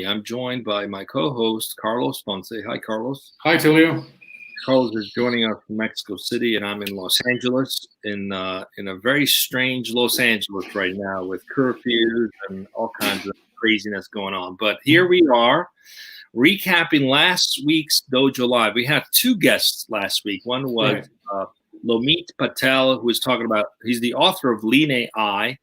Tony. I'm joined by my co-host, Carlos Ponce. Hi, Carlos. Hi, Tulio. Carlos is joining us from Mexico City, and I'm in Los Angeles, in a very strange Los Angeles right now with curfews and all kinds of craziness going on. But here we are, recapping last week's Dojo Live. We had two guests last week. One was Lomit Patel, who was talking about, he's the author of Lean AI,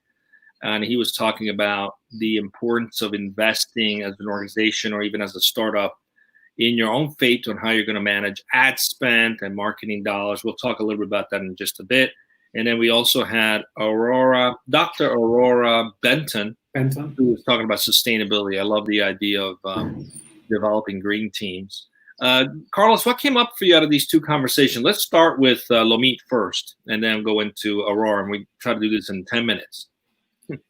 and he was talking about the importance of investing as an organization or even as a startup in your own fate on how you're going to manage ad spend and marketing dollars. We'll talk a little bit about that in just a bit. And then we also had Dr. Aurora Benton, who was talking about sustainability. I love the idea of developing green teams. Carlos, what came up for you out of these two conversations? Let's start with Lomit first, and then go into Aurora, and we try to do this in 10 minutes.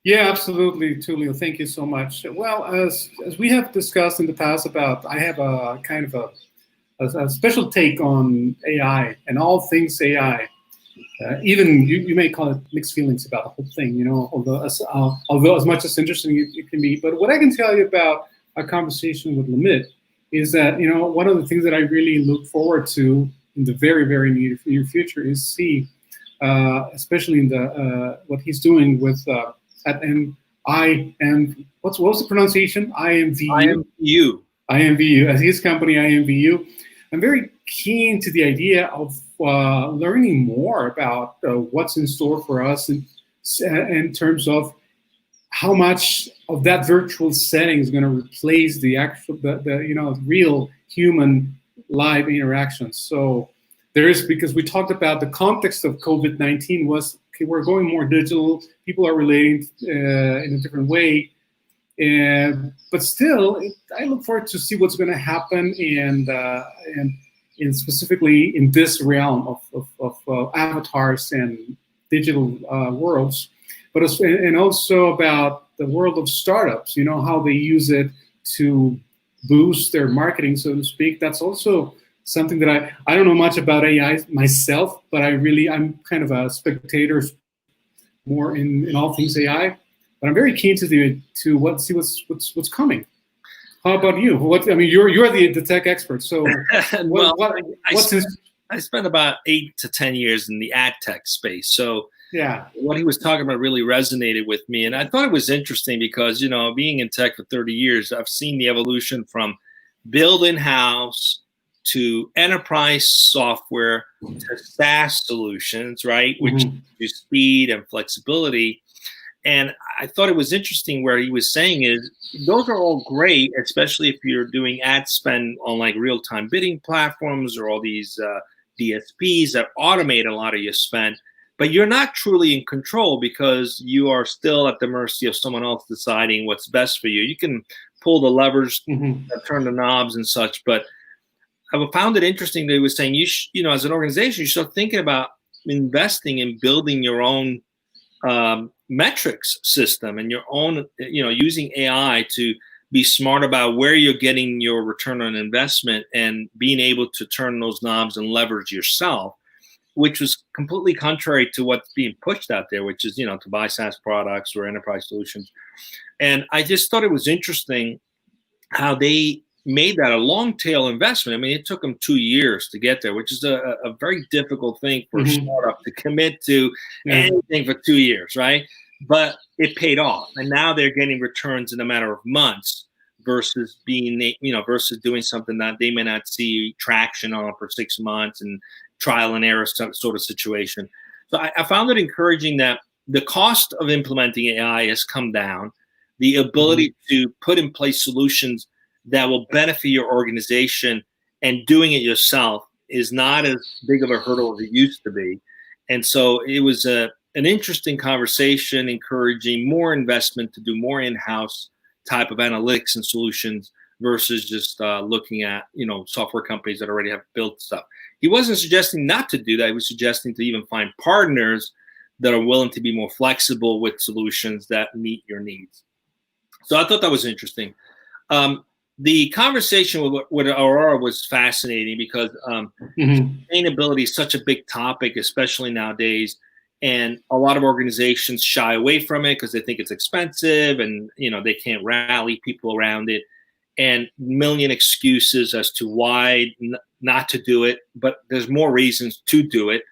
Yeah, absolutely, Tulio. Thank you so much. Well, as we have discussed in the past I have a kind of a special take on AI and all things AI. Even you may call it mixed feelings about the whole thing, although as much as interesting it can be. But what I can tell you about a conversation with Lomit is that, one of the things that I really look forward to in the very, very near future is see, especially in the what he's doing with what was the pronunciation? IMVU. IMVU, as his company, IMVU. I'm very keen to the idea of learning more about what's in store for us in terms of how much of that virtual setting is going to replace the actual, real human live interactions. So because we talked about the context of COVID-19 was, okay, we're going more digital, people are relating in a different way, but still, I look forward to see what's going to happen and specifically in this realm of avatars and digital worlds, and also about the world of startups, how they use it to boost their marketing, so to speak. That's also something that I don't know much about AI myself, but I'm kind of a spectator more in all things AI. But I'm very keen to see what's coming. How about you? You're the tech expert. So I spent about 8 to 10 years in the ad tech space. So yeah, what he was talking about really resonated with me, and I thought it was interesting because being in tech for 30 years, I've seen the evolution from build in-house to enterprise software to SaaS solutions, right? Which do speed and flexibility. And I thought it was interesting where he was saying is those are all great, especially if you're doing ad spend on like real-time bidding platforms or all these DSPs that automate a lot of your spend. But you're not truly in control because you are still at the mercy of someone else deciding what's best for you. You can pull the levers, turn the knobs and such, but I found it interesting that he was saying, as an organization, you start thinking about investing in building your own metrics system and your own, using AI to be smart about where you're getting your return on investment and being able to turn those knobs and leverage yourself, which was completely contrary to what's being pushed out there, which is, to buy SaaS products or enterprise solutions. And I just thought it was interesting how they made that a long tail investment. I mean, it took them 2 years to get there, which is a very difficult thing for a startup to commit to anything for 2 years, right? But it paid off, and now they're getting returns in a matter of months versus versus doing something that they may not see traction on for 6 months and trial and error sort of situation. So I found it encouraging that the cost of implementing AI has come down. The ability to put in place solutions that will benefit your organization and doing it yourself is not as big of a hurdle as it used to be. And so it was an interesting conversation, encouraging more investment to do more in-house type of analytics and solutions versus just looking at, software companies that already have built stuff. He wasn't suggesting not to do that. He was suggesting to even find partners that are willing to be more flexible with solutions that meet your needs. So I thought that was interesting. The conversation with Aurora was fascinating because sustainability is such a big topic, especially nowadays. And a lot of organizations shy away from it because they think it's expensive and, they can't rally people around it. and million excuses as to why not to do it, but there's more reasons to do it.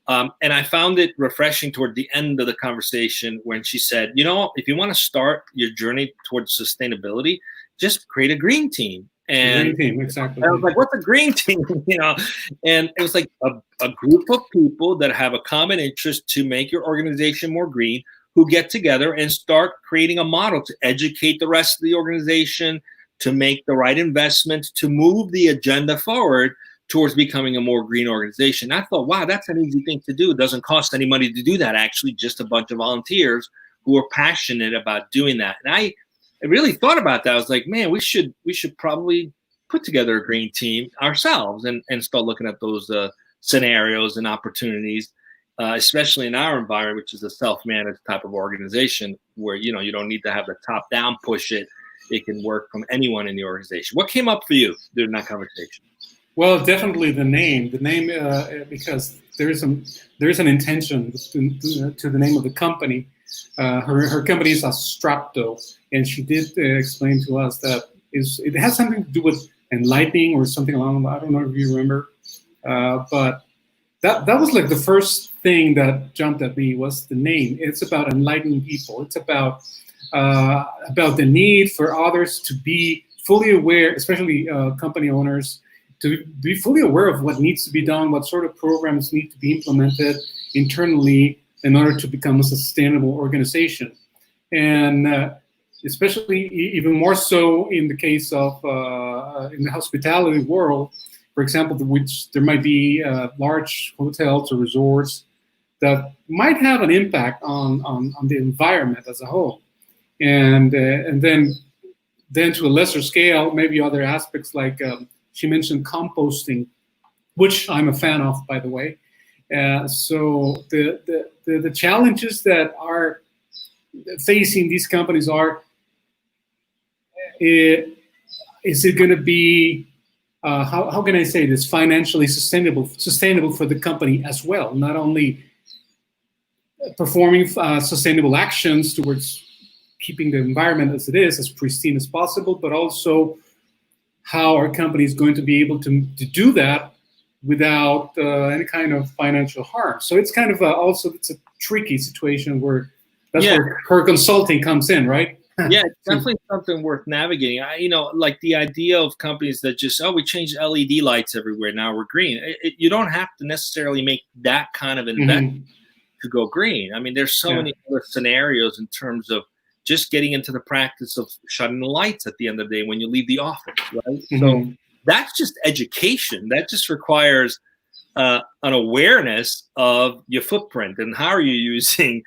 And I found it refreshing toward the end of the conversation when she said, you know, if you want to start your journey towards sustainability, just create a green team. And green team, exactly. I was like, what's a green team? You know, and it was like a group of people that have a common interest to make your organization more green, who get together and start creating a model to educate the rest of the organization, to make the right investments, to move the agenda forward towards becoming a more green organization. I thought, wow, that's an easy thing to do. It doesn't cost any money to do that, actually, just a bunch of volunteers who are passionate about doing that. And I really thought about that. I was like, man, we should probably put together a green team ourselves and start looking at those scenarios and opportunities, especially in our environment, which is a self-managed type of organization where, you know, you don't need to have the top-down push it. It can work from anyone in the organization. What came up for you during that conversation? Well, definitely the name, because there's an intention to the name of the company. Her company is Astrapto, and she did explain to us that it has something to do with enlightening or something along. I don't know if you remember, but that was like the first thing that jumped at me was the name. It's about enlightening people. It's about the need for others to be fully aware, especially company owners, to be fully aware of what needs to be done, what sort of programs need to be implemented internally in order to become a sustainable organization. And especially even more so in the case of in the hospitality world, for example, which there might be large hotels or resorts that might have an impact on the environment as a whole. And then to a lesser scale, maybe other aspects like she mentioned composting, which I'm a fan of, by the way. So the challenges that are facing these companies are: is it going to be how can I say this, financially sustainable for the company as well? Not only performing sustainable actions towards keeping the environment as it is, as pristine as possible, but also how our company is going to be able to do that without any kind of financial harm. So it's kind of it's a tricky situation where where her consulting comes in, right? Yeah, it's definitely something worth navigating. You know, like the idea of companies that just, we change LED lights everywhere, now we're green. You don't have to necessarily make that kind of investment to go green. I mean, there's so many other scenarios in terms of just getting into the practice of shutting the lights at the end of the day when you leave the office, right? So that's just education. That just requires an awareness of your footprint and how are you using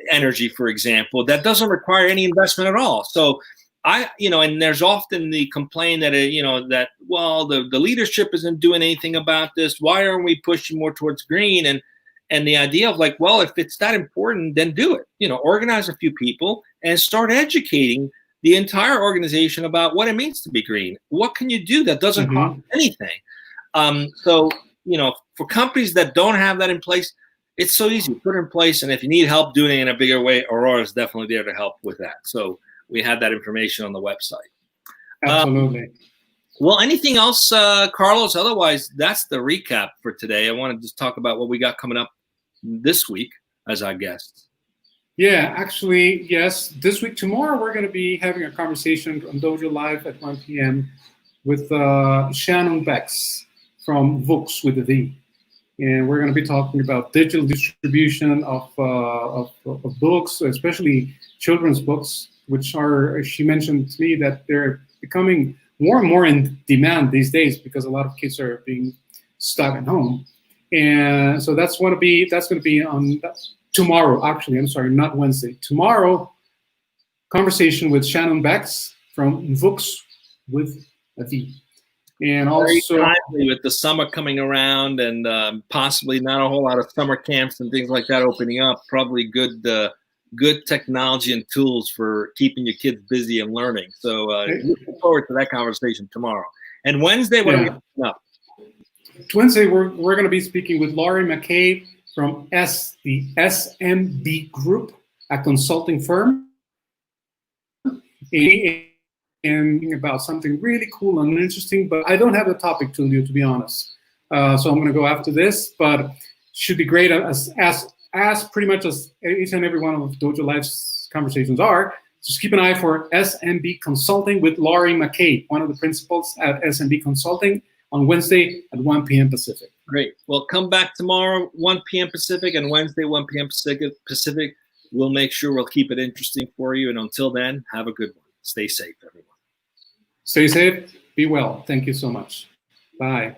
energy, for example. That doesn't require any investment at all. So and there's often the complaint that, the leadership isn't doing anything about this. Why aren't we pushing more towards green? And the idea of like, well, if it's that important, then do it. Organize a few people and start educating the entire organization about what it means to be green. What can you do that doesn't cost anything? So, for companies that don't have that in place, it's so easy to put in place. And if you need help doing it in a bigger way, Aurora is definitely there to help with that. So we have that information on the website. Absolutely. Well, anything else, Carlos? Otherwise, that's the recap for today. I want to just talk about what we got coming up this week as our guests. Yeah, actually, yes. This week, tomorrow, we're going to be having a conversation on Dojo Live at 1 p.m. with Shannon Becks from Books with a V. And we're going to be talking about digital distribution of books, especially children's books, which are, she mentioned to me that they're becoming more and more in demand these days because a lot of kids are being stuck at home. And so that's going to be on tomorrow, actually. I'm sorry, not Wednesday. Tomorrow, conversation with Shannon Becks from Books with a V. And also, timely with the summer coming around and possibly not a whole lot of summer camps and things like that opening up, probably good technology and tools for keeping your kids busy and learning. So looking forward to that conversation tomorrow. And Wednesday, what are we coming up? Wednesday, we're going to be speaking with Laurie McCabe from the SMB Group, a consulting firm. and about something really cool and interesting, but I don't have the topic, Julio, to be honest. So I'm going to go after this, but should be great as pretty much as each and every one of Dojo Life's conversations are. Just keep an eye for SMB Consulting with Laurie McKay, one of the principals at SMB Consulting, on Wednesday at 1 p.m. Pacific. Great. Well, come back tomorrow, 1 p.m. Pacific, and Wednesday, 1 p.m. Pacific. We'll make sure we'll keep it interesting for you. And until then, have a good one. Stay safe, everyone. Stay safe. Be well. Thank you so much. Bye.